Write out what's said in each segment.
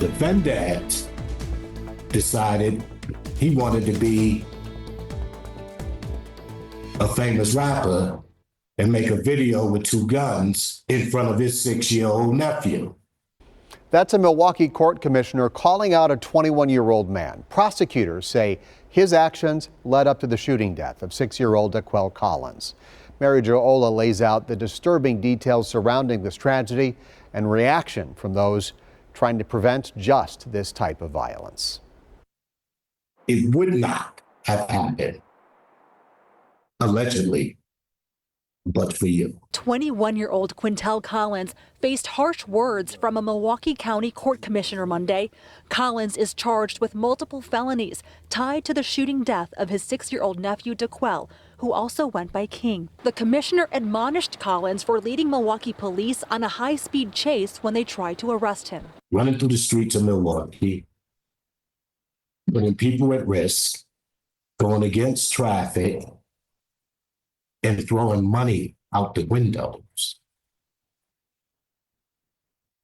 defendant decided he wanted to be a famous rapper and make a video with 2 guns in front of his 6-year-old nephew. That's a Milwaukee court commissioner calling out a 21-year-old man. Prosecutors say his actions led up to the shooting death of 6-year-old Daquell Collins. Mary Jo Ola lays out the disturbing details surrounding this tragedy and reaction from those trying to prevent just this type of violence. It would not have happened, allegedly, but for you. 21-year-old Quintell Collins faced harsh words from a Milwaukee County court commissioner Monday. Collins is charged with multiple felonies tied to the shooting death of his 6-year-old nephew Daquel, who also went by King. The commissioner admonished Collins for leading Milwaukee police on a high-speed chase when they tried to arrest him. Running through the streets of Milwaukee, putting people at risk, going against traffic, and throwing money out the windows.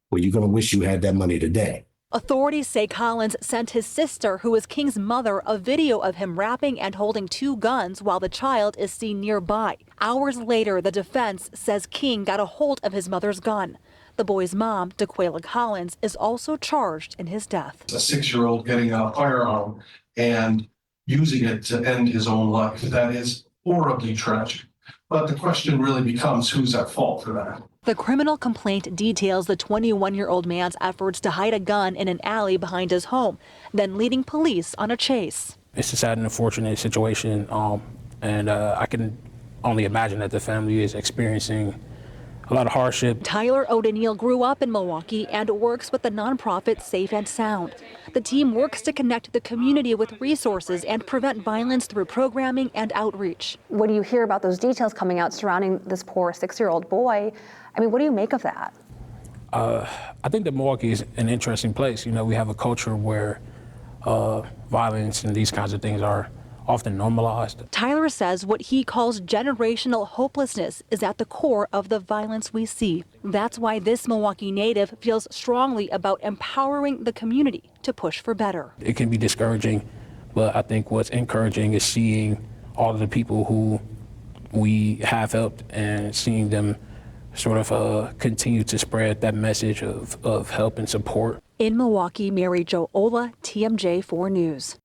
Well, you're going to wish you had that money today. Authorities say Collins sent his sister, who is King's mother, a video of him rapping and holding 2 guns while the child is seen nearby. Hours later, the defense says King got a hold of his mother's gun. The boy's mom, Daquela Collins, is also charged in his death. A 6-year-old getting a firearm and using it to end his own life. That is horribly tragic. But the question really becomes, who's at fault for that? The criminal complaint details the 21-year-old man's efforts to hide a gun in an alley behind his home, then leading police on a chase. It's a sad and unfortunate situation, and I can only imagine that the family is experiencing a lot of hardship. Tyler O'Daniel grew up in Milwaukee and works with the nonprofit Safe and Sound. The team works to connect the community with resources and prevent violence through programming and outreach. When you hear about those details coming out surrounding this poor 6-year-old boy, I mean, what do you make of that? I think that Milwaukee is an interesting place. You know, we have a culture where violence and these kinds of things are often normalized. Tyler says what he calls generational hopelessness is at the core of the violence we see. That's why this Milwaukee native feels strongly about empowering the community to push for better. It can be discouraging, but I think what's encouraging is seeing all of the people who we have helped and seeing them sort of continue to spread that message of help and support. In Milwaukee, Mary Jo Ola, TMJ4 News.